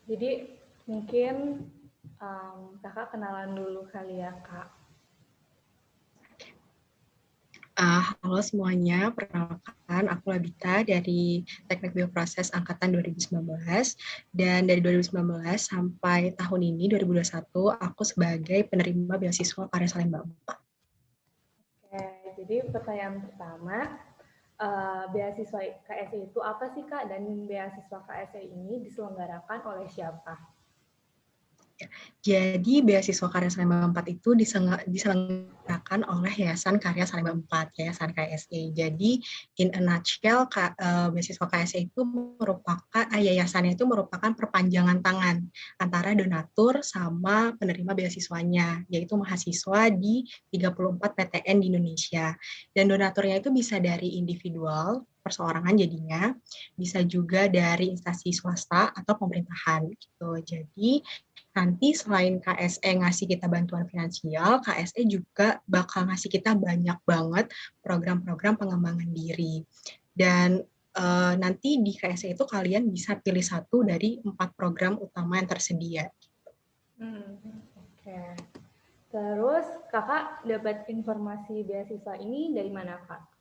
Jadi mungkin kakak kenalan dulu kali ya kak. Halo semuanya, perkenalkan aku Labita dari Teknik Bioproses Angkatan 2019 dan dari 2019 sampai tahun ini 2021 aku sebagai penerima beasiswa Karya Salemba 4. Oke, jadi pertanyaan pertama, beasiswa KSE itu apa sih kak, dan beasiswa KSE ini diselenggarakan oleh siapa? Jadi beasiswa Karya Salemba 4 itu diselenggarakan oleh Yayasan Karya Salemba 4, Yayasan KSE. Jadi in a nutshell, beasiswa KSE itu yayasannya itu merupakan perpanjangan tangan antara donatur sama penerima beasiswanya, yaitu mahasiswa di 34 PTN di Indonesia. Dan donaturnya itu bisa dari individual, perseorangan jadinya, bisa juga dari instansi swasta atau pemerintahan gitu. Jadi nanti selain KSE ngasih kita bantuan finansial, KSE juga bakal ngasih kita banyak banget program-program pengembangan diri. Dan nanti di KSE itu kalian bisa pilih satu dari 4 program utama yang tersedia. Oke. Terus kakak dapat informasi beasiswa ini dari mana kak?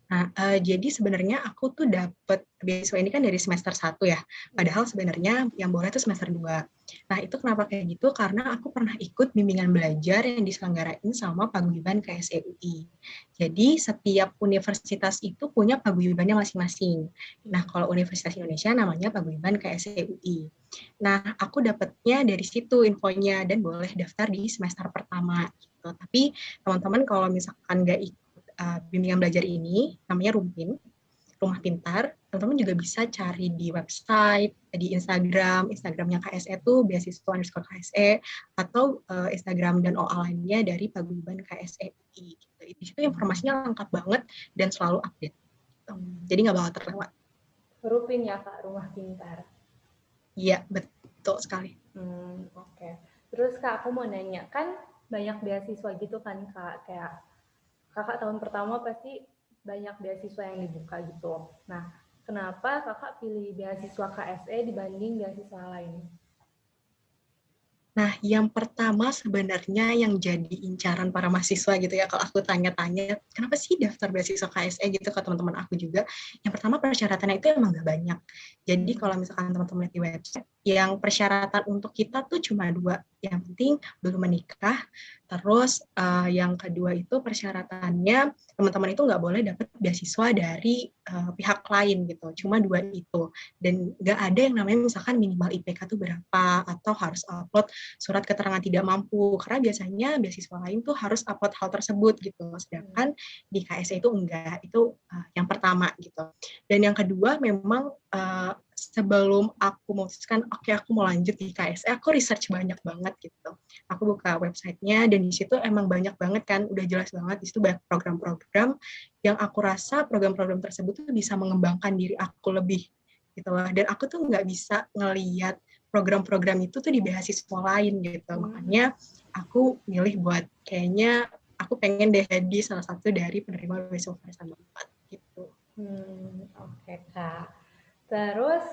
Nah, jadi sebenarnya aku tuh dapet beasiswa ini kan dari semester 1 ya, padahal sebenarnya yang boleh tuh semester 2. Nah, itu kenapa kayak gitu, karena aku pernah ikut bimbingan belajar yang diselenggarain sama paguyuban KSE UI. Jadi, setiap universitas itu punya paguyubannya masing-masing. Nah, kalau Universitas Indonesia namanya paguyuban KSE UI. Nah, aku dapetnya dari situ infonya, dan boleh daftar di semester pertama. Gitu. Tapi, teman-teman kalau misalkan nggak ikut bimbingan belajar ini, namanya Rumpin, Rumah Pintar, teman-teman juga bisa cari di website, di Instagramnya KSE itu beasiswa_KSE, atau Instagram dan OA lainnya dari Paguyuban KSE. Gitu. Di situ informasinya lengkap banget dan selalu update. Gitu. Jadi nggak bakal terlewat. Rupin ya kak, Rumah Pintar. Iya, betul sekali. Oke. Terus kak, aku mau nanya, kan banyak beasiswa gitu kan kak, kayak kakak tahun pertama pasti banyak beasiswa yang dibuka gitu. Nah, kenapa kakak pilih beasiswa KSE dibanding beasiswa lain? Nah, yang pertama sebenarnya yang jadi incaran para mahasiswa gitu ya, kalau aku tanya-tanya, kenapa sih daftar beasiswa KSE gitu ke teman-teman aku juga, yang pertama persyaratannya itu emang gak banyak. Jadi kalau misalkan teman-teman lihat di website, yang persyaratan untuk kita tuh cuma 2. Yang penting belum menikah, terus yang kedua itu persyaratannya teman-teman itu nggak boleh dapat beasiswa dari pihak lain gitu, cuma 2 itu. Dan nggak ada yang namanya misalkan minimal IPK tuh berapa, atau harus upload surat keterangan tidak mampu, karena biasanya beasiswa lain tuh harus upload hal tersebut gitu, sedangkan di KSE itu enggak. Itu yang pertama gitu. Dan yang kedua memang sebelum aku memutuskan oke aku mau lanjut di KSE, aku research banyak banget gitu. Aku buka websitenya dan di situ emang banyak banget kan, udah jelas banget di situ banyak program-program yang aku rasa program-program tersebut tuh bisa mengembangkan diri aku lebih gitu lah. Dan aku tuh nggak bisa ngeliat program-program itu tuh di beasiswa lain gitu. Makanya aku milih buat kayaknya aku pengen deh jadi salah satu dari penerima beasiswa Karya 4 gitu. Oke kak. Terus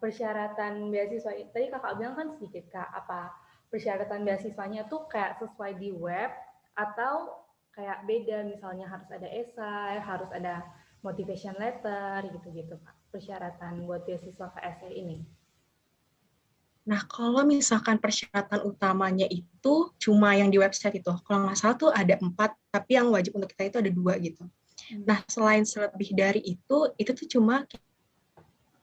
persyaratan beasiswa itu tadi kakak bilang kan sedikit kak, apa persyaratan beasiswanya tuh kayak sesuai di web atau kayak beda, misalnya harus ada esai, harus ada motivation letter gitu-gitu kak, persyaratan buat beasiswa KSE ini? Nah, kalau misalkan persyaratan utamanya itu cuma yang di website itu, kalau nggak salah tuh ada 4, tapi yang wajib untuk kita itu ada 2 gitu. Nah, selain selebih dari itu tuh cuma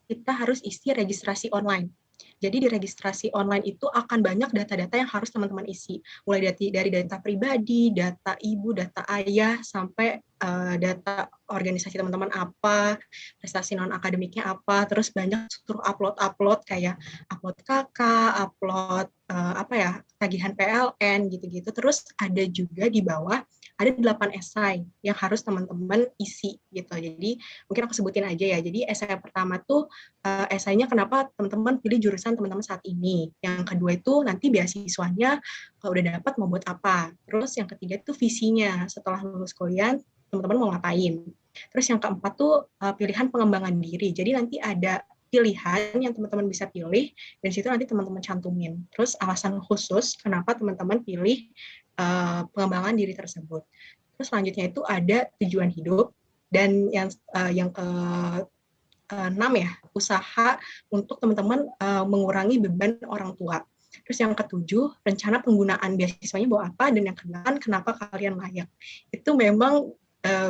kita harus isi registrasi online. Jadi di registrasi online itu akan banyak data-data yang harus teman-teman isi. Mulai dari data pribadi, data ibu, data ayah, sampai data organisasi teman-teman apa, prestasi non-akademiknya apa, terus banyak suruh upload-upload kayak upload KK, upload tagihan PLN gitu-gitu. Terus ada juga di bawah ada 8 esai yang harus teman-teman isi gitu. Jadi mungkin aku sebutin aja ya. Jadi esai pertama tuh esainya kenapa teman-teman pilih jurusan teman-teman saat ini. Yang kedua itu nanti beasiswanya kalau udah dapat mau buat apa. Terus yang ketiga itu visinya setelah lulus kuliah teman-teman mau ngapain. Terus yang keempat tuh pilihan pengembangan diri. Jadi nanti ada pilihan yang teman-teman bisa pilih, dan situ nanti teman-teman cantumin. Terus alasan khusus kenapa teman-teman pilih pengembangan diri tersebut. Terus selanjutnya itu ada tujuan hidup, dan yang ke 6 ya, usaha untuk teman-teman mengurangi beban orang tua. Terus yang ketujuh, rencana penggunaan beasiswanya buat apa, dan yang ke-8, kenapa kalian layak. Itu memang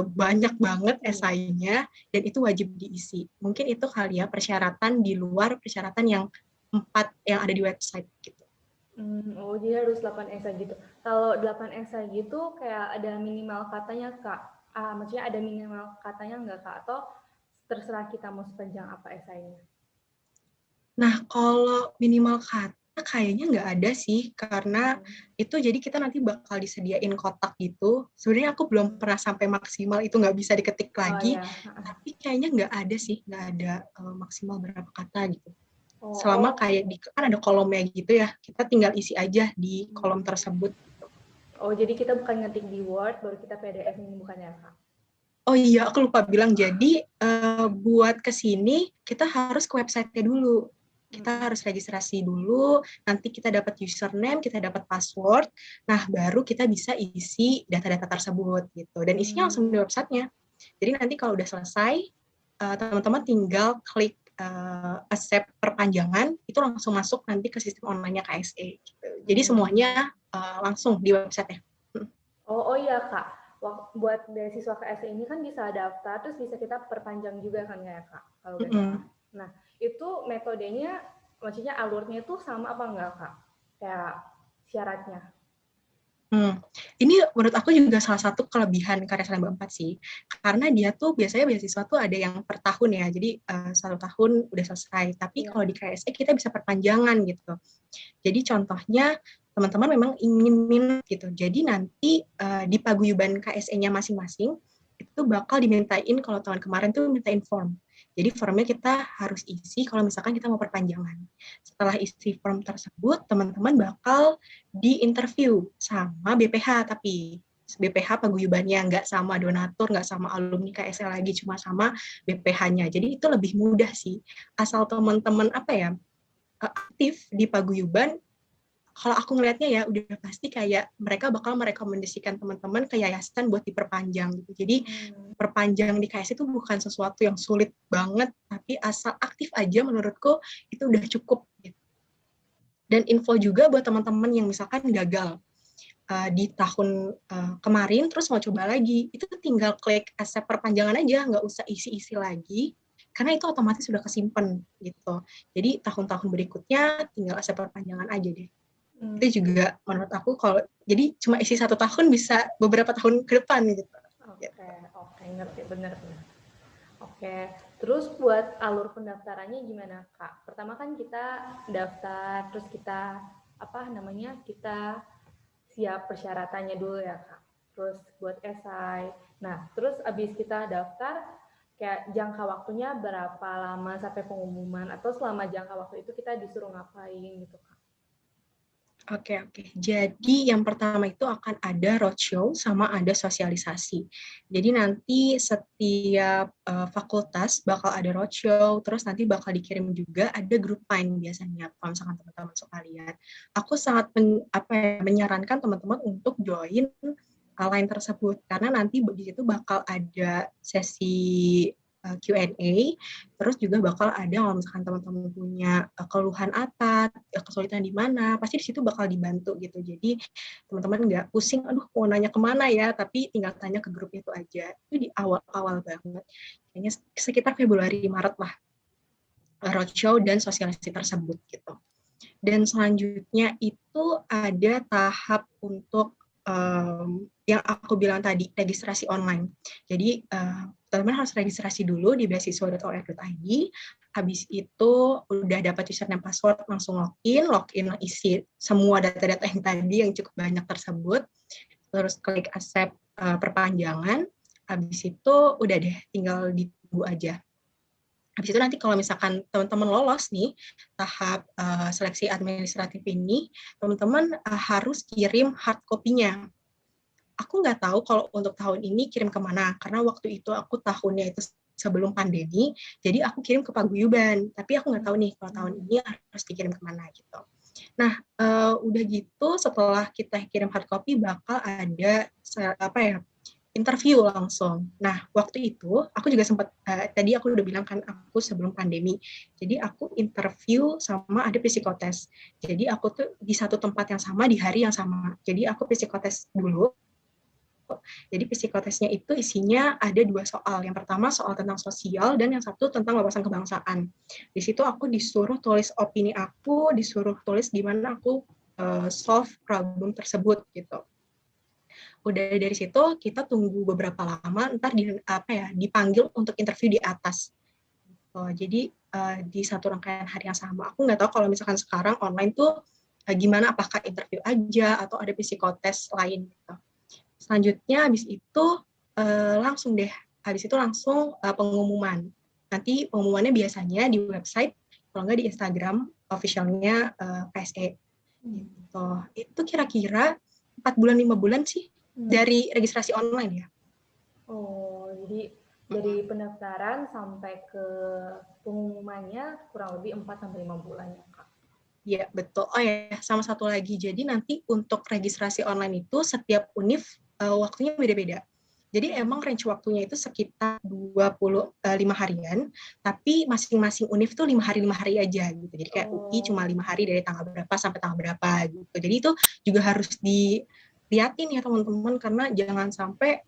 banyak banget esainya, dan itu wajib diisi. Mungkin itu kali ya persyaratan di luar persyaratan yang 4 yang ada di website gitu. Oh, jadi harus 8 esai gitu. Kalau 8 esai gitu kayak ada minimal katanya, Kak? Maksudnya ada minimal katanya nggak, Kak? Atau terserah kita mau sepanjang apa esainya? Nah, kalau minimal kata kayaknya nggak ada sih, karena itu jadi kita nanti bakal disediain kotak gitu. Sebenarnya aku belum pernah sampai maksimal itu nggak bisa diketik lagi, Ya. tapi kayaknya nggak ada sih, nggak ada maksimal berapa kata gitu. Selama Oh, kayak kan ada kolomnya gitu ya, kita tinggal isi aja di kolom tersebut. oh, jadi kita bukan ngetik di Word, baru kita PDF ini bukannya, Kak? Oh iya, aku lupa bilang. Jadi buat kesini kita harus ke website-nya dulu. Kita harus registrasi dulu, nanti kita dapat username, kita dapat password, nah baru kita bisa isi data-data tersebut gitu. Dan isinya langsung di websitenya. Jadi nanti kalau udah selesai, teman-teman tinggal klik accept perpanjangan, itu langsung masuk nanti ke sistem online-nya KSE. Gitu. Jadi semuanya langsung di website-nya. Oh iya, Kak. Buat beasiswa KSE ini kan bisa daftar, terus bisa kita perpanjang juga kan ya, Kak? Kalau nggak salah. Nah, itu metodenya, maksudnya alurnya itu sama apa enggak, Kak? Kayak syaratnya. Ini menurut aku juga salah satu kelebihan Karya Salemba 4 sih, karena dia tuh biasanya beasiswa tuh ada yang per tahun ya, jadi 1 tahun udah selesai, tapi kalau di KSE kita bisa perpanjangan gitu. Jadi contohnya teman-teman memang ingin minat gitu, jadi nanti di paguyuban KSE-nya masing-masing itu bakal dimintain, kalau tahun kemarin tuh mintain form. Jadi formnya kita harus isi kalau misalkan kita mau perpanjangan. Setelah isi form tersebut, teman-teman bakal di-interview sama BPH, tapi BPH paguyubannya, nggak sama donatur, nggak sama alumni KSL lagi, cuma sama BPH-nya. Jadi itu lebih mudah sih. Asal teman-teman aktif di paguyuban, kalau aku ngelihatnya ya udah pasti kayak mereka bakal merekomendasikan teman-teman ke yayasan buat diperpanjang gitu. Jadi perpanjang di KS itu bukan sesuatu yang sulit banget, tapi asal aktif aja menurutku itu udah cukup gitu. Dan info juga buat teman-teman yang misalkan gagal di tahun kemarin terus mau coba lagi, itu tinggal klik accept perpanjangan aja, nggak usah isi-isi lagi, karena itu otomatis sudah kesimpan gitu. Jadi tahun-tahun berikutnya tinggal accept perpanjangan aja deh. Itu juga menurut aku kalau jadi cuma isi 1 tahun bisa beberapa tahun ke depan gitu. Oke, ngerti, bener. Oke, terus buat alur pendaftarannya gimana, Kak? Pertama kan kita daftar, terus kita kita siap persyaratannya dulu ya, Kak. Terus buat esai. Nah, terus abis kita daftar, kayak jangka waktunya berapa lama sampai pengumuman, atau selama jangka waktu itu kita disuruh ngapain gitu, Kak? Oke. Jadi yang pertama itu akan ada roadshow sama ada sosialisasi. Jadi nanti setiap fakultas bakal ada roadshow, terus nanti bakal dikirim juga ada grup line biasanya kalau misalkan teman-teman suka lihat. Aku sangat menyarankan teman-teman untuk join line tersebut karena nanti di situ bakal ada sesi Q&A, terus juga bakal ada kalau misalkan teman-teman punya keluhan apa, kesulitan di mana, pasti di situ bakal dibantu gitu. Jadi teman-teman nggak pusing, aduh mau nanya kemana ya, tapi tinggal tanya ke grup itu aja. Itu di awal-awal banget, kayaknya sekitar Februari Maret lah roadshow dan sosialisasi tersebut gitu. Dan selanjutnya itu ada tahap untuk yang aku bilang tadi, registrasi online. Jadi teman-teman harus registrasi dulu di beasiswa.or.id, habis itu udah dapat username password, langsung login isi semua data-data yang tadi yang cukup banyak tersebut, terus klik accept perpanjangan, habis itu udah deh tinggal ditunggu aja. Habis itu nanti kalau misalkan teman-teman lolos nih tahap seleksi administratif ini, teman-teman harus kirim hard copy-nya. Aku nggak tahu kalau untuk tahun ini kirim kemana, karena waktu itu aku tahunnya itu sebelum pandemi, jadi aku kirim ke paguyuban, tapi aku nggak tahu nih kalau tahun ini harus dikirim kemana gitu. Nah, udah gitu setelah kita kirim hard copy bakal ada interview langsung. Nah, waktu itu aku juga sempat tadi aku udah bilang kan aku sebelum pandemi. Jadi aku interview sama ada psikotes. Jadi aku tuh di satu tempat yang sama di hari yang sama. Jadi aku psikotes dulu. Jadi psikotesnya itu isinya ada 2 soal. Yang pertama soal tentang sosial dan yang satu tentang wawasan kebangsaan. Di situ aku disuruh tulis opini aku, disuruh tulis gimana aku solve problem tersebut gitu. Udah dari situ kita tunggu beberapa lama, ntar dipanggil untuk interview di atas. Jadi di satu rangkaian hari yang sama. Aku nggak tahu kalau misalkan sekarang online tuh gimana, apakah interview aja atau ada psikotes lain gitu. Selanjutnya habis itu langsung deh, habis itu langsung pengumuman. Nanti pengumumannya biasanya di website, kalau nggak di Instagram officialnya KSE. Gitu. Itu kira-kira 4 bulan 5 bulan sih dari registrasi online ya. Oh, jadi dari pendaftaran sampai ke pengumumannya kurang lebih 4 sampai 5 bulan ya, Kak? Iya, betul. Oh ya, sama satu lagi. Jadi nanti untuk registrasi online itu setiap univ waktunya beda-beda. Jadi emang range waktunya itu sekitar 25 harian, tapi masing-masing univ tuh 5 hari aja gitu. Jadi kayak UI cuma 5 hari dari tanggal berapa sampai tanggal berapa gitu. Jadi itu juga harus dilihatin ya teman-teman, karena jangan sampai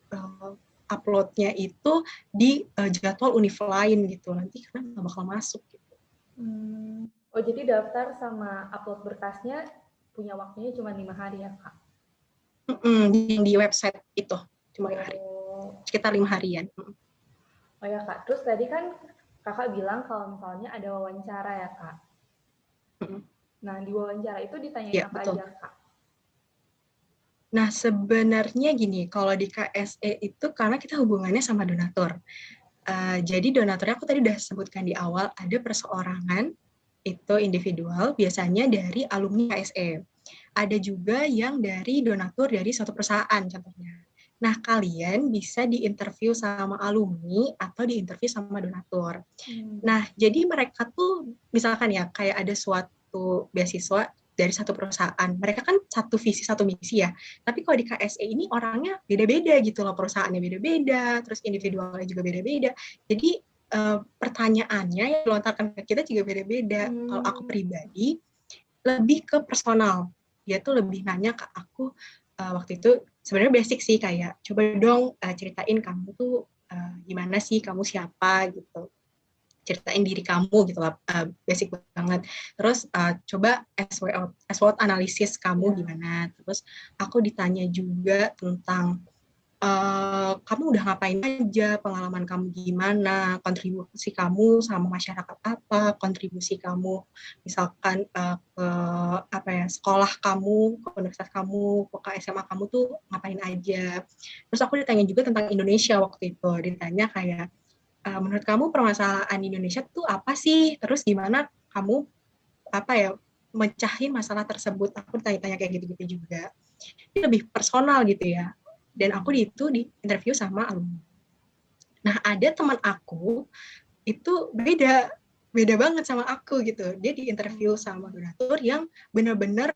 uploadnya itu di jadwal univ lain gitu. Nanti karena nggak bakal masuk gitu. Oh, jadi daftar sama upload berkasnya punya waktunya cuma 5 hari ya, Kak? Di website itu cuma 5 hari. Sekitar 5 harian. Oh ya, Kak. Terus tadi kan Kakak bilang kalau misalnya ada wawancara ya, Kak? Nah, di wawancara itu ditanyain Ya, apa betul. aja, Kak? Nah, sebenarnya gini, kalau di KSE itu karena kita hubungannya sama donatur. Jadi donaturnya aku tadi udah sebutkan di awal, ada perseorangan, itu individual, biasanya dari alumni KSE. Ada juga yang dari donatur dari suatu perusahaan contohnya. Nah, kalian bisa diinterview sama alumni atau diinterview sama donatur. Nah, jadi mereka tuh misalkan ya kayak ada suatu beasiswa dari satu perusahaan. Mereka kan satu visi, satu misi ya. Tapi kalau di KSE ini orangnya beda-beda gitu loh, perusahaannya beda-beda, terus individualnya juga beda-beda. Jadi pertanyaannya yang dilontarkan ke kita juga beda-beda. Kalau aku pribadi lebih ke personal. Dia tuh lebih nanya ke aku waktu itu sebenarnya basic sih, kayak coba dong ceritain kamu tuh gimana sih, kamu siapa gitu, ceritain diri kamu gitu lah, basic banget. Terus coba SWOT analisis kamu gimana. Terus aku ditanya juga tentang kamu udah ngapain aja, pengalaman kamu gimana, kontribusi kamu sama masyarakat apa, kontribusi kamu misalkan ke sekolah kamu, ke universitas kamu, ke SMA kamu tuh ngapain aja. Terus aku ditanya juga tentang Indonesia waktu itu, ditanya kayak menurut kamu permasalahan Indonesia tuh apa sih? Terus gimana kamu mecahin masalah tersebut? Aku tanya-tanya kayak gitu-gitu juga. Ini lebih personal gitu ya. Dan aku itu di interview sama alumni. Nah, ada teman aku itu beda banget sama aku gitu. Dia di interview sama donatur yang benar-benar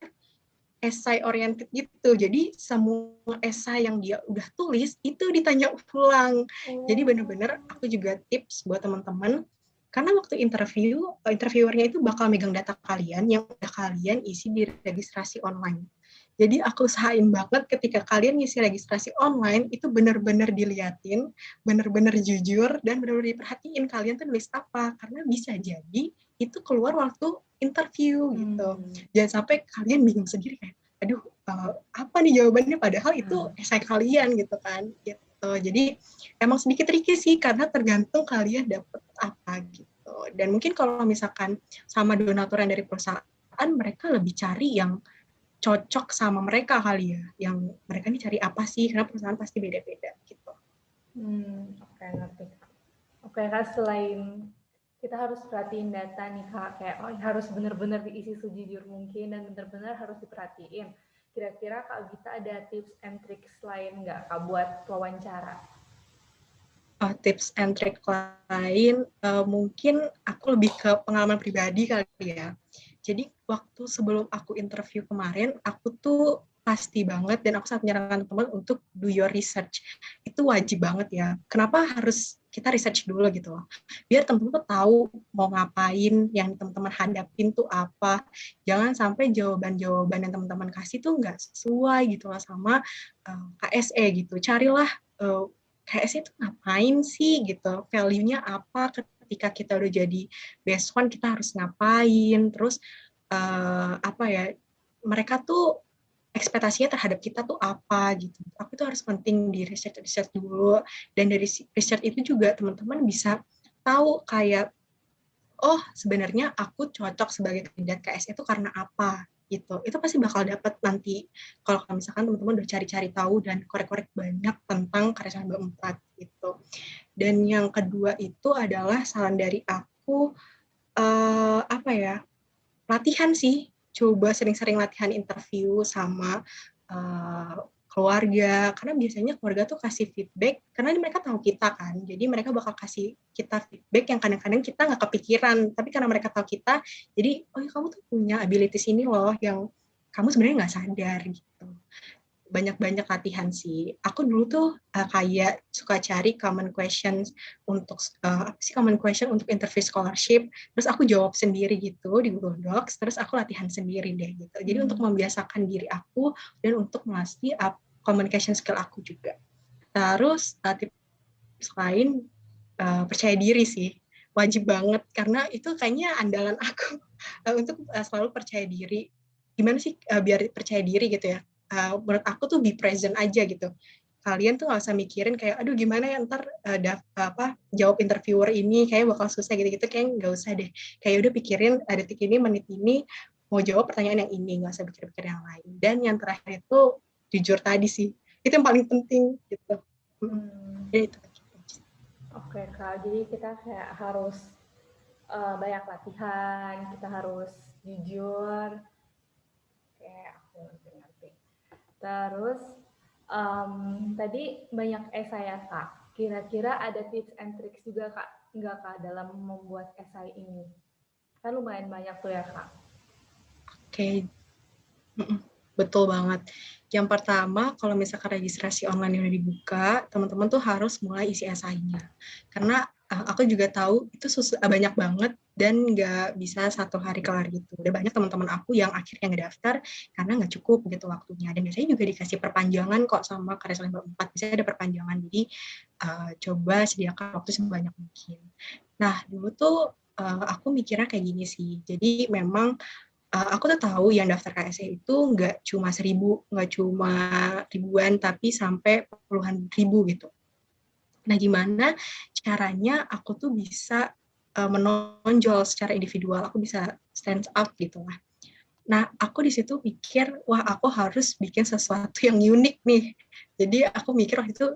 esai oriented gitu. Jadi semua esai yang dia udah tulis itu ditanya ulang. Jadi benar-benar aku juga tips buat teman-teman, karena waktu interviewernya itu bakal megang data kalian yang udah kalian isi di registrasi online. Jadi aku usahain banget ketika kalian ngisi registrasi online itu benar-benar diliatin, benar-benar jujur, dan benar-benar diperhatiin kalian tuh nulis apa, karena bisa jadi itu keluar waktu interview gitu. Jangan sampai kalian bingung sendiri kayak, aduh apa nih jawabannya, padahal itu esai kalian gitu kan. Gitu. Jadi emang sedikit tricky sih karena tergantung kalian dapet apa gitu. Dan mungkin kalau misalkan sama donatur yang dari perusahaan, mereka lebih cari yang cocok sama mereka kali ya, yang mereka ini cari apa sih, karena perusahaan pasti beda-beda gitu. Oke, ngerti. Oke, Kak, selain kita harus perhatiin data nih, Kak, kayak harus benar-benar diisi sejujur mungkin dan benar-benar harus diperhatiin. Kira-kira Kak Gita ada tips and tricks lain nggak, Kak, buat wawancara? Tips and trick lain, mungkin aku lebih ke pengalaman pribadi kali ya. Jadi waktu sebelum aku interview kemarin, aku tuh pasti banget dan aku sangat menyarankan teman untuk do your research. Itu wajib banget ya. Kenapa harus kita research dulu gitu loh. Biar teman-teman tuh tahu mau ngapain, yang teman-teman hadapin tuh apa. Jangan sampai jawaban-jawaban yang teman-teman kasih tuh nggak sesuai gitu loh sama KSE gitu. Carilah KSE itu ngapain sih gitu, value-nya apa ketika kita udah jadi best one, kita harus ngapain, terus apa ya, mereka tuh ekspektasinya terhadap kita tuh apa gitu. Aku tuh harus penting di research dulu, dan dari research itu juga teman-teman bisa tahu kayak, oh sebenarnya aku cocok sebagai kandidat KS itu karena apa gitu. Itu pasti bakal dapat nanti kalau misalkan teman-teman udah cari-cari tahu dan korek-korek banyak tentang karya 4 gitu. Dan yang kedua itu adalah saran dari aku, apa ya, latihan sih. Coba sering-sering latihan interview sama keluarga, karena biasanya keluarga tuh kasih feedback karena mereka tahu kita kan, jadi mereka bakal kasih kita feedback yang kadang-kadang kita nggak kepikiran, tapi karena mereka tahu kita, jadi oh ya kamu tuh punya abilities ini loh yang kamu sebenarnya nggak sadar gitu. Banyak-banyak latihan sih. Aku dulu tuh kayak suka cari common questions untuk apa sih common question untuk interview scholarship, terus aku jawab sendiri gitu di Google Docs, terus aku latihan sendiri deh gitu. Jadi untuk membiasakan diri aku dan untuk melatih communication skill aku juga. Terus tips lain, percaya diri sih. Wajib banget karena itu kayaknya andalan aku untuk selalu percaya diri. Gimana sih biar percaya diri gitu ya? Menurut aku tuh be present aja gitu. Kalian tuh nggak usah mikirin kayak aduh gimana ya ntar jawab interviewer ini kayak bakal susah gitu-gitu, kayak nggak usah deh. Kayak udah pikirin detik ini menit ini mau jawab pertanyaan yang ini, nggak usah pikir-pikir yang lain. Dan yang terakhir itu jujur tadi sih, itu yang paling penting gitu. Jadi itu. Oke Kak, jadi kita kayak harus banyak latihan, kita harus jujur. Oke, aku ngerti-ngerti. Terus tadi banyak esai ya Kak. Kira-kira ada tips and tricks juga Kak, enggak Kak dalam membuat esai ini? Kan lumayan banyak tuh ya Kak. Oke, betul banget. Yang pertama, kalau misalkan registrasi online yang udah dibuka, teman-teman tuh harus mulai isi esainya. Karena aku juga tahu itu banyak banget dan nggak bisa satu hari kelar gitu. Udah banyak teman-teman aku yang akhirnya ngedaftar karena nggak cukup gitu waktunya. Dan biasanya juga dikasih perpanjangan kok sama Karya Sastra 4, bisa ada perpanjangan. Jadi coba sediakan waktu sebanyak mungkin. Nah, dulu tuh aku mikirnya kayak gini sih. Jadi memang aku tuh tahu yang daftar KSE itu nggak cuma 1.000, nggak cuma ribuan, tapi sampai puluhan ribu gitu. Nah, gimana caranya aku tuh bisa menonjol secara individual, aku bisa stand out gitu lah. Nah, aku di situ pikir, wah aku harus bikin sesuatu yang unik nih. Jadi aku mikir waktu itu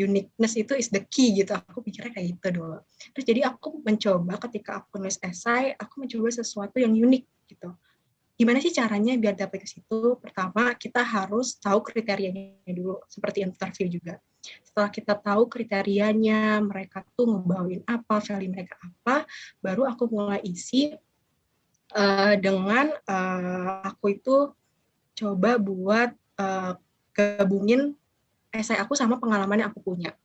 uniqueness itu is the key gitu. Aku pikirnya kayak gitu dulu. Terus jadi aku mencoba ketika aku nulis esai, aku mencoba sesuatu yang unik gitu. Gimana sih caranya biar dapet ke situ? Pertama, kita harus tahu kriterianya dulu, seperti interview juga. Setelah kita tahu kriterianya, mereka tuh ngebawain apa, value mereka apa, baru aku mulai isi dengan aku itu coba buat gabungin esai aku sama pengalaman yang aku punya.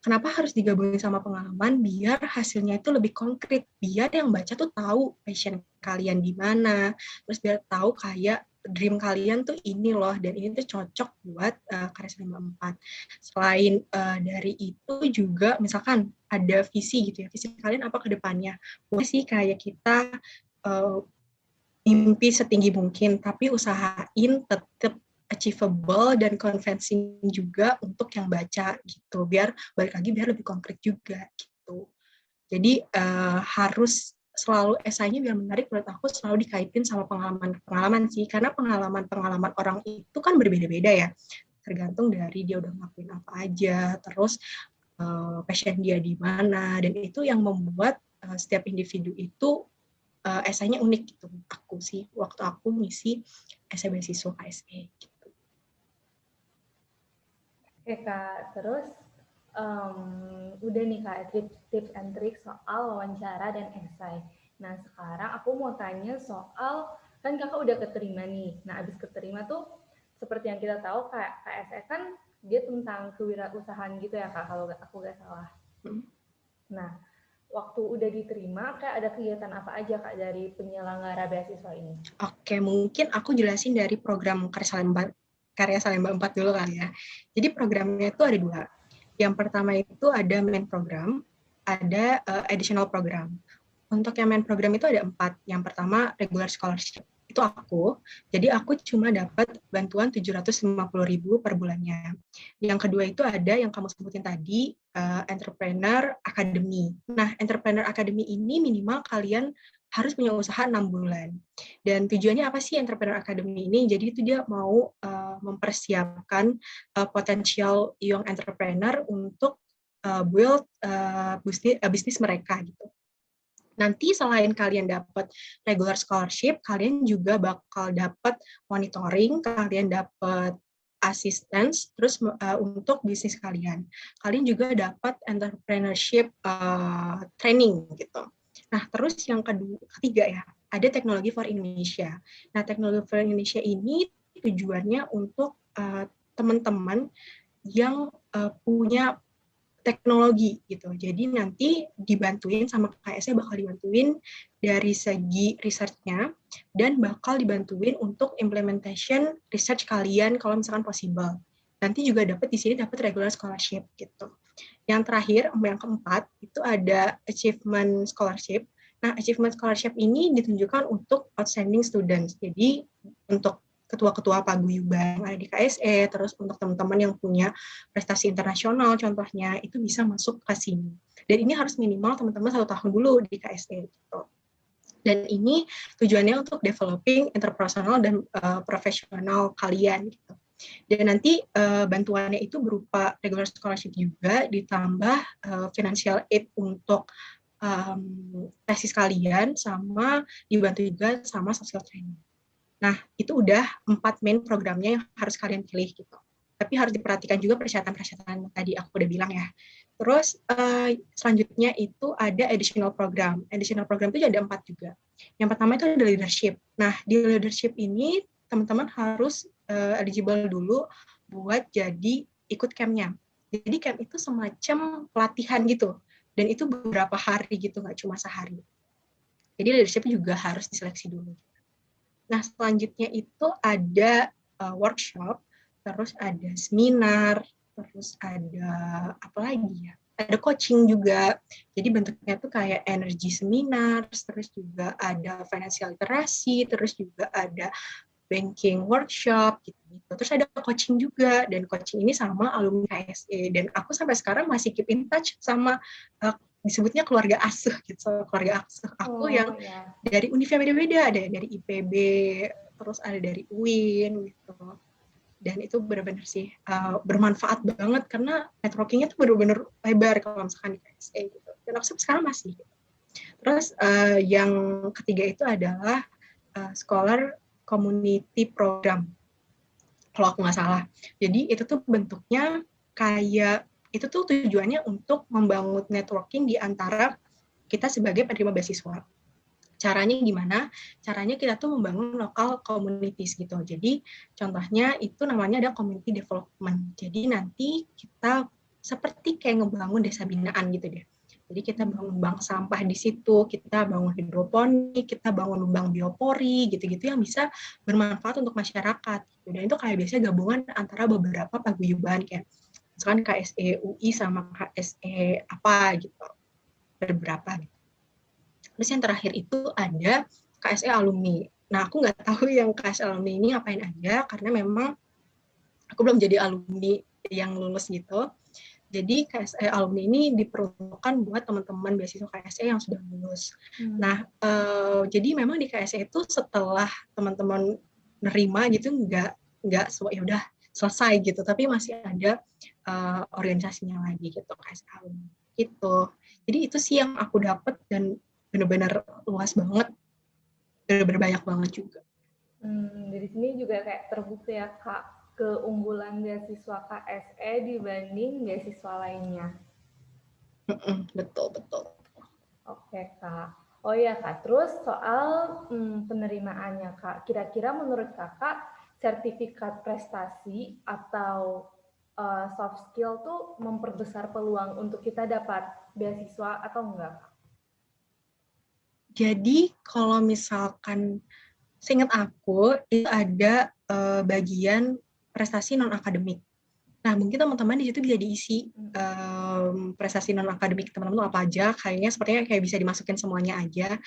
Kenapa harus digabungin sama pengalaman? Biar hasilnya itu lebih konkret, biar yang baca tuh tahu passion kalian di mana, terus biar tahu kayak dream kalian tuh ini loh, dan ini tuh cocok buat Karya 4. Selain dari itu juga misalkan ada visi gitu ya, visi kalian apa ke depannya. Mungkin sih kayak kita uh, mimpi setinggi mungkin, tapi usahain tetap achievable dan convincing juga untuk yang baca gitu. Biar balik lagi biar lebih konkret juga gitu. Jadi harus selalu esainya biar menarik, menurut aku selalu dikaitin sama pengalaman sih, karena pengalaman orang itu kan berbeda-beda ya, tergantung dari dia udah ngelakuin apa aja, terus passion dia di mana, dan itu yang membuat setiap individu itu esainya unik gitu. Aku sih waktu aku ngisi esai beasiswa KSE gitu. Oke Kak, terus Udah nih Kak, tips and trick soal wawancara dan esai. Nah, sekarang aku mau tanya soal, kan Kakak udah keterima nih. Nah, abis keterima tuh, seperti yang kita tahu, Kak, KSE kan dia tentang kewirausahaan gitu ya Kak, kalau aku nggak salah. Nah, waktu udah diterima, Kak, ada kegiatan apa aja Kak dari penyelenggara beasiswa ini? Oke, mungkin aku jelasin dari program Karya Salemba 4 dulu kali ya. Jadi programnya itu ada 2. Yang pertama itu ada main program, ada additional program. Untuk yang main program itu ada 4. Yang pertama regular scholarship. Itu aku. Jadi aku cuma dapat bantuan 750.000 per bulannya. Yang kedua itu ada yang kamu sebutin tadi, Entrepreneur Academy. Nah, Entrepreneur Academy ini minimal kalian harus punya usaha 6 bulan. Dan tujuannya apa sih Entrepreneur Academy ini? Jadi itu dia mau mempersiapkan potensial young entrepreneur untuk build bisnis mereka gitu. Nanti selain kalian dapat regular scholarship, kalian juga bakal dapat monitoring, kalian dapat assistance, terus untuk bisnis kalian. Kalian juga dapat entrepreneurship training gitu. Nah, terus yang ketiga ya, ada teknologi for Indonesia. Nah, teknologi for Indonesia ini tujuannya untuk teman-teman yang punya teknologi gitu. Jadi nanti dibantuin sama KSE, bakal dibantuin dari segi research-nya dan bakal dibantuin untuk implementation research kalian kalau misalkan possible. Nanti juga dapat di sini dapat regular scholarship gitu. Yang terakhir, yang keempat, itu ada achievement scholarship. Nah, achievement scholarship ini ditunjukkan untuk outstanding students. Jadi untuk ketua-ketua paguyuban ada di KSE, terus untuk teman-teman yang punya prestasi internasional contohnya, itu bisa masuk ke sini. Dan ini harus minimal teman-teman 1 tahun dulu di KSE gitu. Dan ini tujuannya untuk developing interpersonal dan profesional kalian gitu. Dan nanti bantuannya itu berupa regular scholarship juga, ditambah financial aid untuk tesis kalian, sama dibantu juga sama social training. Nah, itu udah 4 main programnya yang harus kalian pilih gitu. Tapi harus diperhatikan juga persyaratan-persyaratan tadi aku udah bilang ya. Terus selanjutnya itu ada additional program. Additional program itu ada 4 juga. Yang pertama itu ada leadership. Nah, di leadership ini teman-teman harus eligible dulu buat jadi ikut campnya. Jadi camp itu semacam pelatihan gitu. Dan itu beberapa hari gitu, nggak cuma sehari. Jadi leadership juga harus diseleksi dulu. Nah, selanjutnya itu ada workshop, terus ada seminar, terus ada apa lagi ya? Ada coaching juga. Jadi bentuknya tuh kayak energy seminar, terus juga ada financial literasi, terus juga ada banking workshop gitu. Terus ada coaching juga, dan coaching ini sama alumni KSE, dan aku sampai sekarang masih keep in touch sama disebutnya keluarga asuh gitu, keluarga asuh aku yang dari univ yang beda-beda, ada dari IPB, terus ada dari UIN gitu. Dan itu benar-benar sih bermanfaat banget karena networkingnya tuh benar-benar lebar kalau misalkan di KSE gitu. Dan aku sekarang masih. Terus yang ketiga itu adalah scholar community program, kalau aku nggak salah. Jadi itu tuh bentuknya kayak, itu tuh tujuannya untuk membangun networking di antara kita sebagai penerima beasiswa. Caranya gimana? Caranya kita tuh membangun lokal communities gitu. Jadi contohnya itu namanya ada community development. Jadi nanti kita seperti kayak ngebangun desa binaan gitu deh. Jadi kita bangun bank sampah di situ, kita bangun hidroponik, kita bangun bank biopori, gitu-gitu yang bisa bermanfaat untuk masyarakat. Dan itu kayak biasanya gabungan antara beberapa paguyuban kayak misalkan KSE UI sama KSE apa gitu, beberapa gitu. Terus yang terakhir itu ada KSE alumni. Nah, aku nggak tahu yang KSE alumni ini ngapain aja, karena memang aku belum jadi alumni yang lulus gitu. Jadi KSE alumni ini diperuntukkan buat teman-teman beasiswa KSE yang sudah lulus. Nah, jadi memang di KSE itu setelah teman-teman nerima gitu nggak ya udah selesai gitu, tapi masih ada organisasinya lagi gitu KSE alumni gitu. Jadi itu sih yang aku dapat, dan benar-benar luas banget, benar-benar banyak banget juga. Dari sini juga kayak terbukti ya Kak, keunggulan beasiswa KSE dibanding beasiswa lainnya? Betul, betul. Oke, Kak. Oh iya, Kak. Terus soal penerimaannya, Kak. Kira-kira menurut Kakak, sertifikat prestasi atau soft skill tuh memperbesar peluang untuk kita dapat beasiswa atau enggak, Kak? Jadi kalau misalkan seingat aku itu ada bagian prestasi non akademik. Nah, mungkin teman-teman di situ bisa diisi prestasi non akademik teman-teman tuh apa aja. Kayaknya sepertinya kayak bisa dimasukin semuanya aja.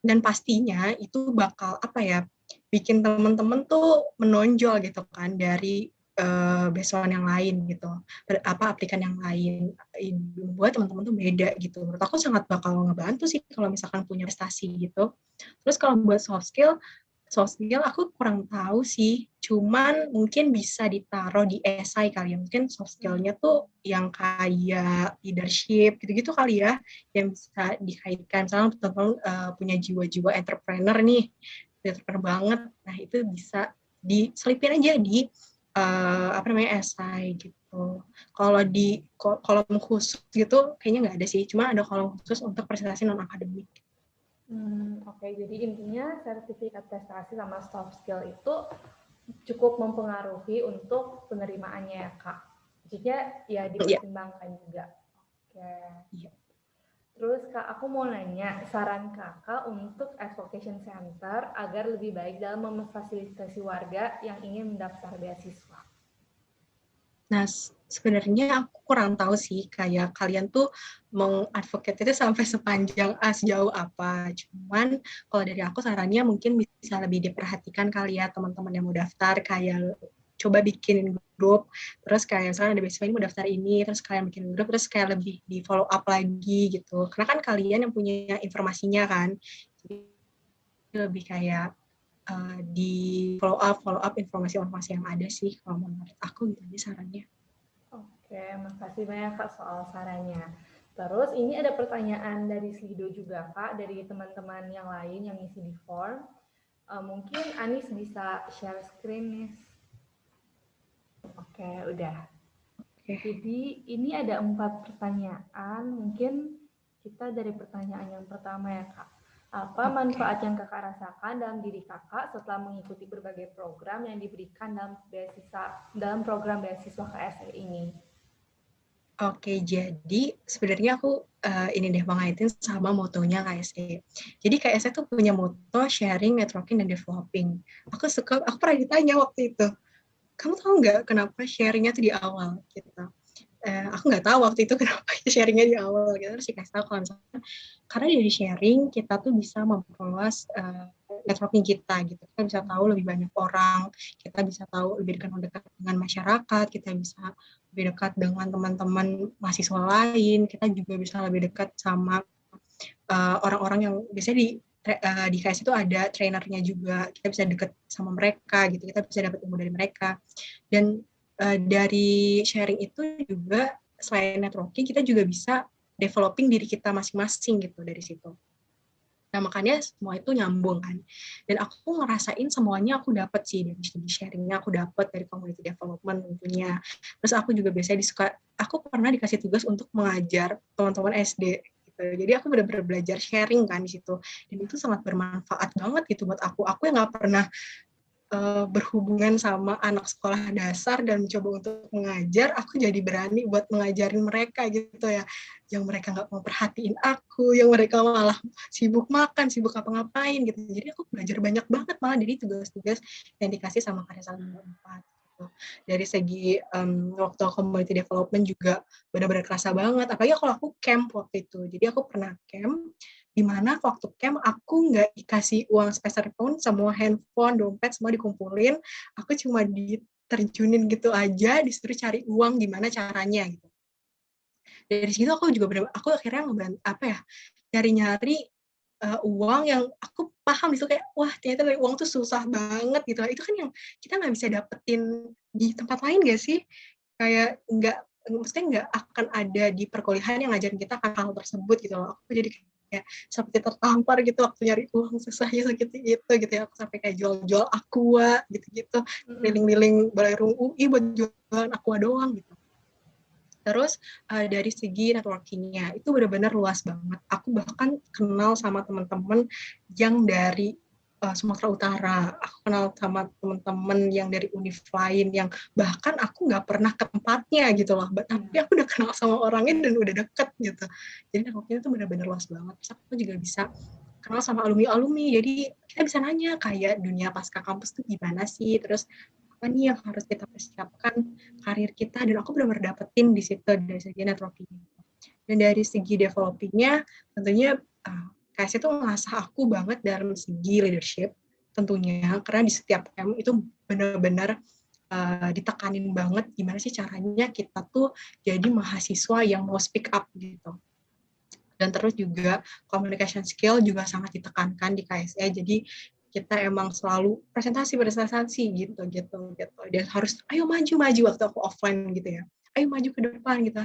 Dan pastinya itu bakal apa ya, bikin teman-teman tuh menonjol gitu kan dari beasiswa yang lain gitu, aplikan yang lain, buat teman-teman tuh beda gitu. Menurut aku sangat bakal ngebantu sih kalau misalkan punya prestasi gitu. Terus kalau buat soft skill aku kurang tahu sih, cuman mungkin bisa ditaruh di esai kali ya. Mungkin soft skill-nya tuh yang kayak leadership gitu-gitu kali ya, yang bisa dikaitkan. Misalnya teman-teman punya jiwa-jiwa entrepreneur nih, entrepreneur banget. Nah itu bisa diselipin aja di esai gitu. Kalau di kolom khusus gitu kayaknya nggak ada sih, cuma ada kolom khusus untuk prestasi non akademik. Oke, jadi intinya sertifikat prestasi sama soft skill itu cukup mempengaruhi untuk penerimaannya ya, Kak. Jika ya dipertimbangkan juga. Oke. Iya. Terus Kak, aku mau nanya saran Kakak untuk advocation center agar lebih baik dalam memfasilitasi warga yang ingin mendaftar beasiswa. Nah, sebenarnya aku kurang tahu sih kayak kalian tuh mengadvocate itu sampai sejauh apa. Cuman kalau dari aku sarannya mungkin bisa lebih diperhatikan kali ya teman-teman yang mau daftar, kayak coba bikin grup, terus kayak misalnya ada beasiswa ini mau daftar ini, terus kalian bikin grup, terus kayak lebih di follow up lagi gitu. Karena kan kalian yang punya informasinya kan. Jadi lebih kayak di follow up informasi-informasi yang ada sih kalau menurut aku gitu aja sarannya. Oke, makasih banyak Kak soal sarannya. Terus ini ada pertanyaan dari Slido juga Kak, dari teman-teman yang lain yang ngisi di form. Mungkin Anis bisa share screen nih. Oke, udah. Jadi ini ada 4 pertanyaan, mungkin kita dari pertanyaan yang pertama ya Kak. Apa manfaat yang Kakak rasakan dalam diri Kakak setelah mengikuti berbagai program yang diberikan dalam program beasiswa KSE ini? Oke, jadi sebenarnya aku ini deh mengaitin sama motonya KSE. Jadi KSE tuh punya moto sharing, networking, dan developing. Aku pernah ditanya waktu itu, kamu tahu nggak kenapa sharingnya tuh di awal gitu? Aku nggak tahu waktu itu kenapa sharingnya di awal gitu. Terus dikasih tahu kalau misalnya karena dari sharing kita tuh bisa memperluas networking kita gitu. Kita bisa tahu lebih banyak orang, kita bisa tahu lebih dekat dengan masyarakat, kita bisa lebih dekat dengan teman-teman mahasiswa lain, kita juga bisa lebih dekat sama orang-orang yang biasanya di KS itu ada trainernya juga, kita bisa dekat sama mereka gitu, kita bisa dapat ilmu dari mereka. Dan dari sharing itu juga selain networking kita juga bisa developing diri kita masing-masing gitu dari situ. Nah makanya semua itu nyambung kan. Dan aku ngerasain semuanya aku dapat sih dari studi sharingnya, aku dapat dari community development tentunya. Terus aku juga biasanya aku pernah dikasih tugas untuk mengajar teman-teman SD. Gitu. Jadi aku benar-benar belajar sharing kan di situ. Dan itu sangat bermanfaat banget gitu buat aku. Aku yang nggak pernah berhubungan sama anak sekolah dasar dan mencoba untuk mengajar, aku jadi berani buat mengajarin mereka gitu ya, yang mereka nggak mau perhatiin aku, yang mereka malah sibuk makan, sibuk apa-ngapain gitu. Jadi aku belajar banyak banget malah dari tugas-tugas yang dikasih sama Karya 124. Gitu. Dari segi waktu community development juga benar-benar kerasa banget, apalagi kalau aku camp waktu itu. Jadi aku pernah camp, di mana waktu camp aku nggak dikasih uang sepeser pun, semua handphone, dompet semua dikumpulin, aku cuma diterjunin gitu aja, disuruh cari uang gimana caranya gitu. Dari situ aku juga aku akhirnya nyari-nyari uang yang aku paham itu kayak wah ternyata dari uang tuh susah banget gitu. Itu kan yang kita nggak bisa dapetin di tempat lain gak sih? Kayak maksudnya nggak akan ada di perkuliahan yang ngajarin kita hal tersebut gitu loh. Aku jadi kayak seperti tertampar gitu waktu nyari uang susahnya segitu gitu ya. Aku sampai kayak jual-jual aqua gitu-gitu, keliling-keliling Balai Rum UI buat jualan aqua doang gitu. Terus dari segi networking-nya itu benar-benar luas banget. Aku bahkan kenal sama teman-teman yang dari Sumatera Utara. Aku kenal sama teman-teman yang dari univ lain yang bahkan aku nggak pernah ke tempatnya gitu loh. Tapi aku udah kenal sama orangnya dan udah deket gitu. Jadi networking itu benar-benar luas banget. Terus aku juga bisa kenal sama alumni-alumni. Jadi kita bisa nanya kayak dunia pasca kampus tuh gimana sih. Terus apa nih yang harus kita persiapkan karir kita, dan aku benar-benar dapetin di situ dari segi networking. Dan dari segi developingnya tentunya KSE itu ngasah aku banget dalam segi leadership tentunya, karena di setiap M itu benar-benar ditekanin banget gimana sih caranya kita tuh jadi mahasiswa yang mau speak up gitu. Dan terus juga communication skill juga sangat ditekankan di KSE, jadi kita emang selalu presentasi gitu. Dan harus ayo maju waktu aku offline gitu ya. Ayo maju ke depan gitu,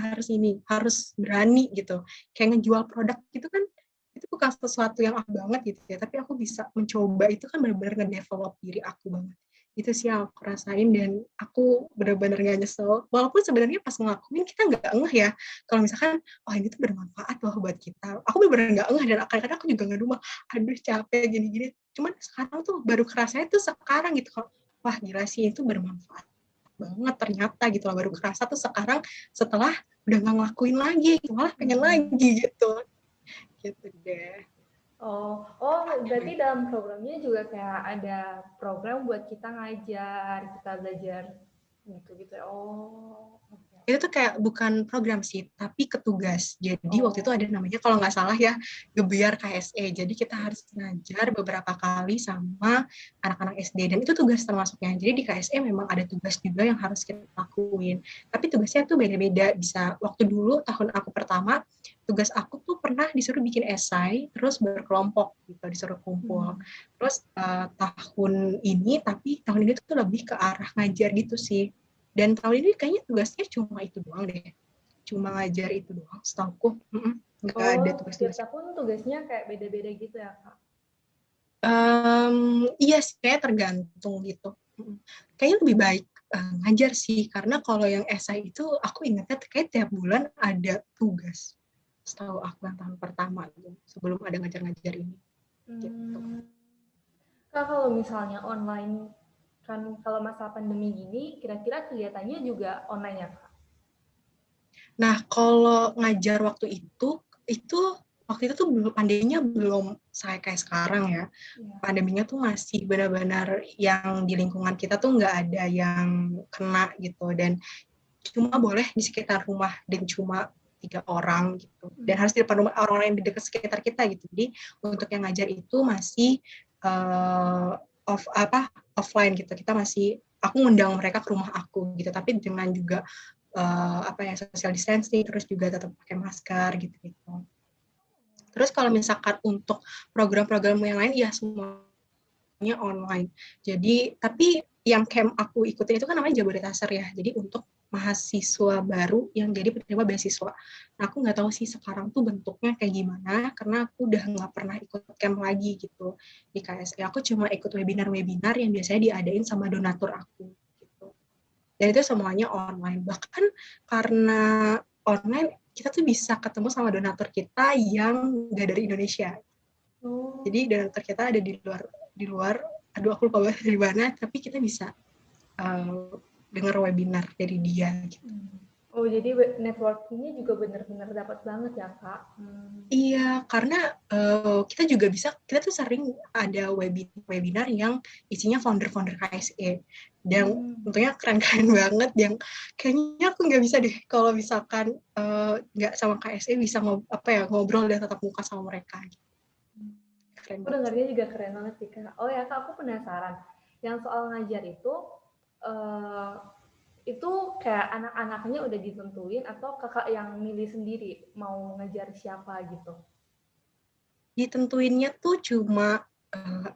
harus berani gitu. Kayak ngejual produk gitu kan, itu bukan sesuatu yang aku banget gitu ya, tapi aku bisa mencoba itu kan benar-benar nge-develop diri aku banget. Itu sih yang aku rasain dan aku benar-benar gak nyesel. Walaupun sebenarnya pas ngelakuin kita nggak ngeh ya, kalau misalkan oh ini tuh bermanfaat loh buat kita. Aku benar-benar nggak ngeh dan kadang-kadang aku juga ngedumel, aduh capek gini-gini. Cuman sekarang tuh baru kerasanya tuh sekarang gitu, kalau wah gila sih itu bermanfaat banget ternyata gitu loh, baru kerasa tuh sekarang setelah udah nggak ngelakuin lagi, malah pengen lagi gitu deh. Oh, berarti dalam programnya juga kayak ada program buat kita ngajar, kita belajar gitu-gitu. Oh, okay. Itu tuh kayak bukan program sih, tapi ketugas. Jadi waktu itu ada namanya kalau nggak salah ya, Gebiar KSE. Jadi kita harus ngajar beberapa kali sama anak-anak SD, dan itu tugas termasuknya. Jadi di KSE memang ada tugas juga yang harus kita lakuin. Tapi tugasnya tuh beda-beda. Bisa waktu dulu tahun aku pertama, tugas aku tuh pernah disuruh bikin esai, terus berkelompok gitu, disuruh kumpul. Terus tahun ini tuh lebih ke arah ngajar gitu sih. Dan tahun ini kayaknya tugasnya cuma itu doang deh. Cuma ngajar itu doang, setauku. Nggak ada tugas-tugas. Tiap tahun tugasnya kayak beda-beda gitu ya, Kak? Iya sih, kayak tergantung gitu. Kayaknya lebih baik ngajar sih, karena kalau yang esai itu aku ingatnya kayak tiap bulan ada tugas. Setahu aku yang tahun pertama gitu, sebelum ada ngajar-ngajar ini. Gitu. Kak, kalau misalnya online, kan kalau masa pandemi gini, kira-kira kegiatannya juga online ya, Kak? Nah, kalau ngajar waktu itu tuh pandeminya belum saya kayak sekarang ya. Pandeminya tuh masih benar-benar yang di lingkungan kita tuh nggak ada yang kena gitu, dan cuma boleh di sekitar rumah dan cuma 3 orang gitu, dan harus di depan rumah orang lain di dekat sekitar kita gitu. Jadi untuk yang ngajar itu masih offline gitu. Aku ngundang mereka ke rumah aku gitu, tapi dengan juga social distancing, terus juga tetap pakai masker gitu. Terus kalau misalkan untuk program-program yang lain ya semuanya online. Jadi tapi yang camp aku ikutin itu kan namanya Jabodetasar ya. Jadi untuk mahasiswa baru yang jadi penerima beasiswa. Nah, aku nggak tahu sih sekarang tuh bentuknya kayak gimana, karena aku udah nggak pernah ikut camp lagi gitu di KSE. Aku cuma ikut webinar-webinar yang biasanya diadain sama donatur aku gitu. Dan itu semuanya online. Bahkan karena online, kita tuh bisa ketemu sama donatur kita yang nggak dari Indonesia. Jadi donatur kita ada di luar, aduh aku lupa dari mana, tapi kita bisa dengar webinar dari dia gitu. Oh, jadi networking-nya juga benar-benar dapat banget ya, Kak? Iya, karena kita tuh sering ada webinar yang isinya founder-founder KSE. Dan tentunya keren-keren banget, yang kayaknya aku nggak bisa deh kalau misalkan nggak sama KSE bisa ngobrol dan tatap muka sama mereka. Keren aku dengarnya juga keren banget sih, Kak. Oh ya, Kak, aku penasaran. Yang soal ngajar itu kayak anak-anaknya udah ditentuin atau kakak yang milih sendiri mau ngajar siapa gitu? Ditentuinnya tuh cuma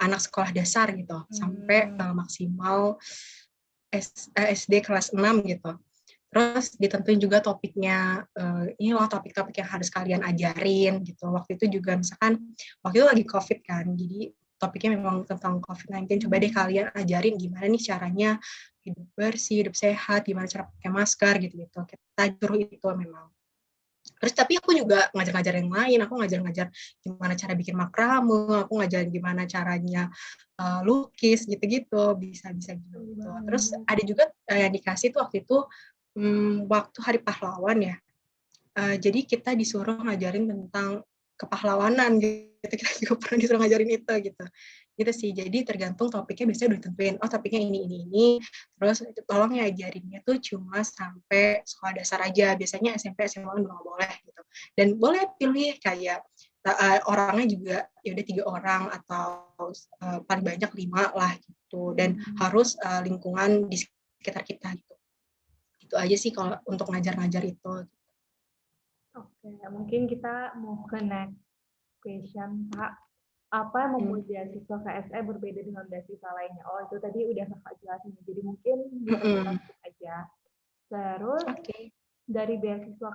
anak sekolah dasar gitu, sampai maksimal SD kelas 6 gitu. Terus ditentuin juga topiknya, ini loh topik-topik yang harus kalian ajarin gitu. Waktu itu juga misalkan, waktu itu lagi COVID kan, jadi topiknya memang tentang COVID-19. Coba deh kalian ajarin gimana nih caranya hidup bersih, hidup sehat, gimana cara pakai masker gitu-gitu. Kita suruh itu memang. Terus tapi aku juga ngajar-ngajar yang lain, aku ngajar-ngajar gimana cara bikin makrame, aku ngajarin gimana caranya lukis gitu-gitu, bisa-bisa gitu. Terus ada juga yang dikasih tuh waktu itu waktu Hari Pahlawan ya. Jadi kita disuruh ngajarin tentang kepahlawanan gitu. Kita juga pernah disuruh ngajarin itu gitu. Gitu sih. Jadi tergantung topiknya biasanya udah ditentuin. Oh topiknya ini. Terus tolong ya ajarinnya tuh cuma sampai sekolah dasar aja. Biasanya SMP SMA udah nggak boleh gitu. Dan boleh pilih kayak orangnya juga ya udah 3 orang atau paling banyak 5 lah gitu. Dan harus lingkungan di sekitar kita gitu. Itu aja sih kalau untuk ngajar-ngajar itu. Oke, mungkin kita mau ke next question, Kak. Apa yang membuat beasiswa KSE berbeda dengan beasiswa lainnya? Oh, itu tadi udah Kakak jelasin. Jadi mungkin bisa kita skip aja. Terus, dari beasiswa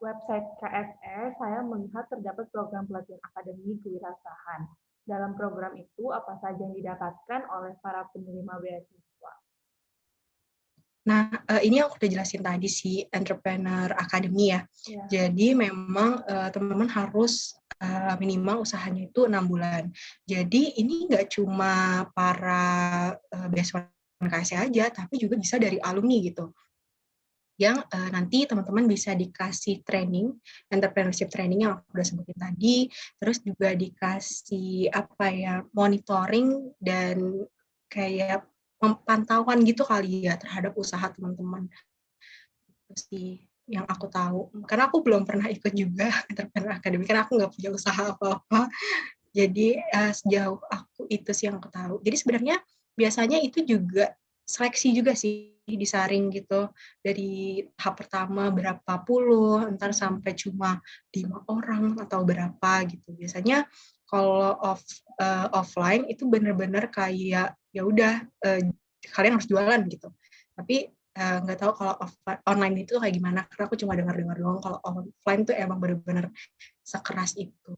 website KSE, saya melihat terdapat program pelatihan akademik kewirausahaan. Dalam program itu, apa saja yang didapatkan oleh para penerima beasiswa? Nah, ini yang aku udah jelasin tadi sih, Entrepreneur Academy ya. Jadi memang teman-teman harus minimal usahanya itu 6 bulan. Jadi ini nggak cuma para beasiswa KSE aja, tapi juga bisa dari alumni gitu. Yang nanti teman-teman bisa dikasih training, entrepreneurship training yang aku udah sebutin tadi, terus juga dikasih monitoring dan kayak pantauan gitu kali ya terhadap usaha teman-teman. Itu sih yang aku tahu. Karena aku belum pernah ikut juga Entrepreneur Academy, karena aku nggak punya usaha apa-apa. Jadi sejauh aku itu sih yang aku tahu. Jadi sebenarnya biasanya itu juga seleksi juga sih disaring gitu. Dari tahap pertama berapa puluh, ntar sampai cuma 5 orang atau berapa gitu. Biasanya kalau offline itu benar-benar kayak ya udah kalian harus jualan gitu. Tapi nggak tahu kalau online itu kayak gimana, karena aku cuma dengar-dengar doang kalau offline tuh emang benar-benar sekeras itu.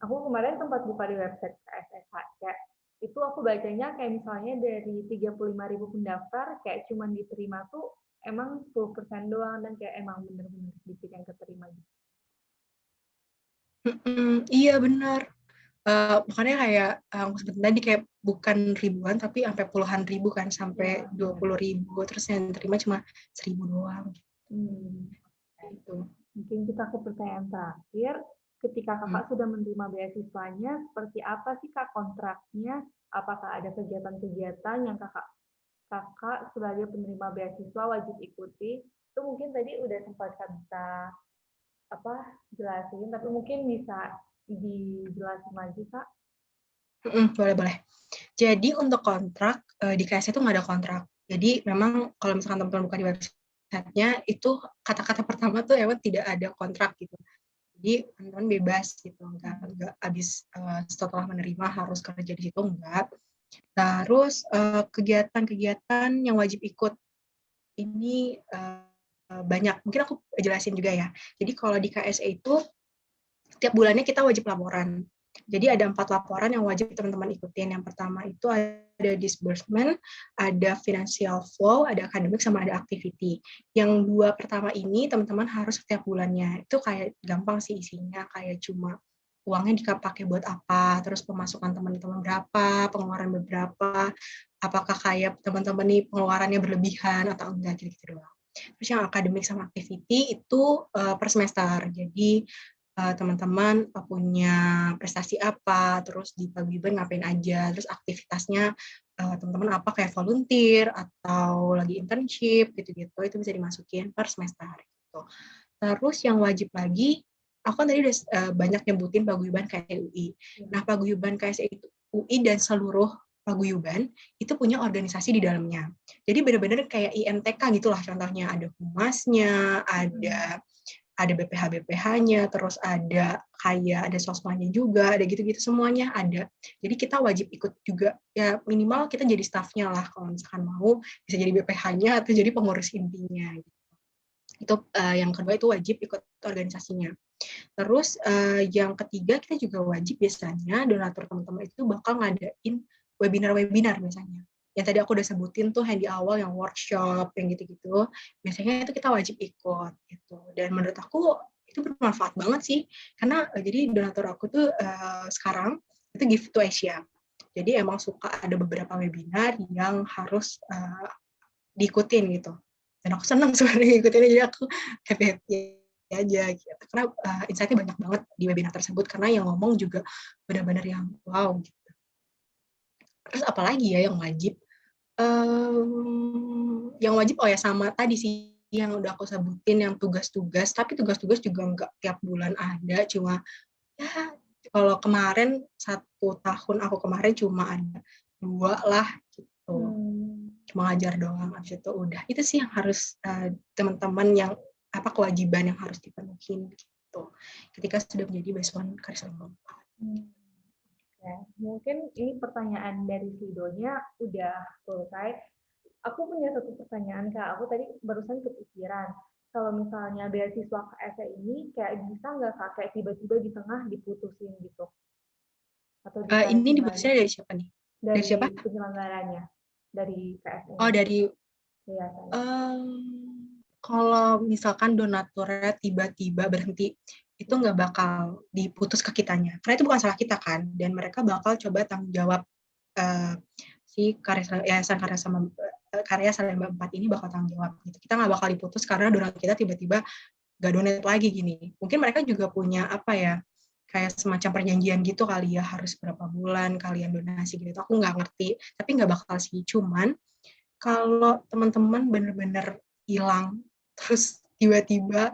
Aku kemarin sempat buka di website KSSH, kayak itu aku bacanya kayak misalnya dari 35.000 pendaftar, kayak cuma diterima tuh emang 10% doang, dan kayak emang bener-bener sedikit yang keterima gitu. Iya benar. Makanya kayak aku sebutin tadi kayak bukan ribuan tapi sampai puluhan ribu kan, sampai 20.000, terus yang terima cuma 1.000 doang. Gitu. Mungkin kita ke pertanyaan terakhir. Ketika kakak sudah menerima beasiswanya, seperti apa sih kak kontraknya? Apakah ada kegiatan-kegiatan yang kakak sebagai penerima beasiswa wajib ikuti? Itu mungkin tadi udah sempat kita jelasin, tapi mungkin bisa dijelasin lagi kak. Boleh. Jadi untuk kontrak di KSE itu nggak ada kontrak. Jadi memang kalau misalkan teman-teman buka di website-nya itu kata-kata pertama tuh emang tidak ada kontrak gitu. Jadi teman-teman bebas gitu, nggak habis setelah menerima harus kerja di situ, enggak. Terus kegiatan-kegiatan yang wajib ikut ini banyak. Mungkin aku jelasin juga ya. Jadi kalau di KSE itu setiap bulannya kita wajib laporan. Jadi ada 4 laporan yang wajib teman-teman ikutin. Yang pertama itu ada disbursement, ada financial flow, ada academic, sama ada activity. Yang 2 pertama ini teman-teman harus setiap bulannya. Itu kayak gampang sih isinya, kayak cuma uangnya dipakai buat apa, terus pemasukan teman-teman berapa, pengeluaran berapa, apakah kayak teman-teman nih pengeluarannya berlebihan atau enggak, gitu-gitu doang. Terus yang academic sama activity itu per semester. Jadi teman-teman punya prestasi apa, terus di paguyuban ngapain aja, terus aktivitasnya teman-teman apa, kayak volunteer atau lagi internship gitu-gitu, itu bisa dimasukin per semester gitu. Terus yang wajib lagi, aku kan tadi udah banyak nyebutin paguyuban KSE UI. Nah, paguyuban KSE itu UI dan seluruh paguyuban itu punya organisasi di dalamnya. Jadi benar-benar kayak IMTK gitulah contohnya, ada humasnya, ada BPH-BPH-nya, terus ada kayak ada sosmanya juga, ada gitu-gitu semuanya ada. Jadi kita wajib ikut juga, ya minimal kita jadi staffnya lah kalau misalkan mau, bisa jadi BPH-nya atau jadi pengurus intinya. Itu yang kedua itu wajib ikut organisasinya. Terus yang ketiga kita juga wajib biasanya donatur teman-teman itu bakal ngadain webinar-webinar biasanya. Yang tadi aku udah sebutin tuh yang di awal yang workshop yang gitu-gitu, biasanya itu kita wajib ikut gitu. Dan menurut aku itu bermanfaat banget sih karena jadi donatur aku tuh sekarang itu Give to Asia. Jadi emang suka ada beberapa webinar yang harus diikutin gitu. Dan aku senang sebenarnya ngikutin, jadi aku happy aja gitu. Karena insight-nya banyak banget di webinar tersebut karena yang ngomong juga benar-benar yang wow gitu. Terus apalagi ya yang wajib? Yang wajib oh ya sama tadi sih yang udah aku sebutin yang tugas-tugas, tapi tugas-tugas juga nggak tiap bulan ada, cuma ya kalau kemarin 1 tahun aku kemarin cuma ada 2 lah gitu. Cuma ngajar doang, habis itu udah. Itu sih yang harus teman-teman yang kewajiban yang harus dipenuhin gitu. Ketika sudah menjadi Baswan Karisma 4. Ya, mungkin ini pertanyaan dari Sidonya udah selesai. Aku punya satu pertanyaan Kak. Aku tadi barusan kepikiran. Kalau misalnya beasiswa KSE ini kayak bisa nggak Kak kayak tiba-tiba di tengah diputusin gitu? Atau Ini ditarikin diputusnya balik dari siapa nih? Dari dari siapa? penyelenggaranya, dari Oh, KSE-nya, dari yayasannya. kalau misalkan donaturnya tiba-tiba berhenti, itu nggak bakal diputus ke kitanya. Karena itu bukan salah kita kan, dan mereka bakal coba tanggung jawab si Yayasan Karya Salemba 4 ini bakal tanggung jawab. Gitu. Kita nggak bakal diputus karena donatur kita tiba-tiba nggak donate lagi gini. Mungkin mereka juga punya apa ya, kayak semacam perjanjian gitu kali ya, harus berapa bulan kalian donasi gitu. Aku nggak ngerti, tapi nggak bakal sih. Cuman kalau teman-teman bener-bener hilang, terus tiba-tiba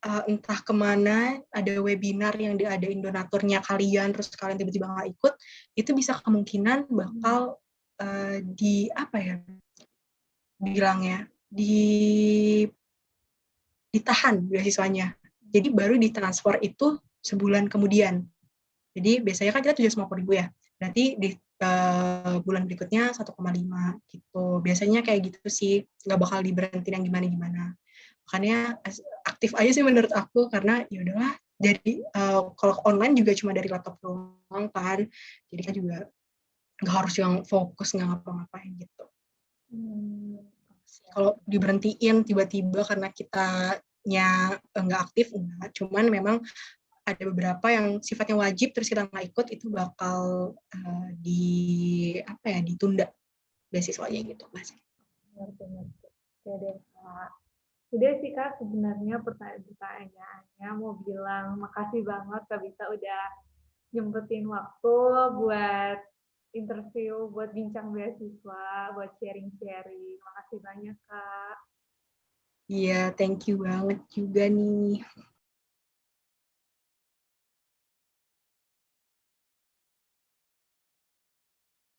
entah kemana ada webinar yang diadain donaturnya kalian, terus kalian tiba-tiba nggak ikut, itu bisa kemungkinan bakal di apa ya bilangnya ditahan beasiswanya. Jadi baru ditransfer itu sebulan kemudian. Jadi biasanya kan kita 750.000 ya. Berarti di bulan berikutnya 1,5 gitu. Biasanya kayak gitu sih, nggak bakal diberhentiin yang gimana-gimana. Makanya aktif aja sih menurut aku karena ya udahlah. Jadi kalau online juga cuma dari laptop doang kan. Jadi kan juga nggak harus yang fokus nggak ngapa-ngapain gitu. Kalau diberhentiin tiba-tiba karena kitanya nggak aktif, enggak. Cuman memang ada beberapa yang sifatnya wajib terus kita nggak ikut itu bakal ditunda beasiswanya gitu mas. Ngerti. Oke deh Kak. Sudah sih Kak sebenarnya pertanyaannya mau bilang makasih banget Kak Bisa udah nyempetin waktu buat interview, buat bincang beasiswa, buat sharing-sharing. Makasih banyak Kak. Iya, thank you banget juga nih.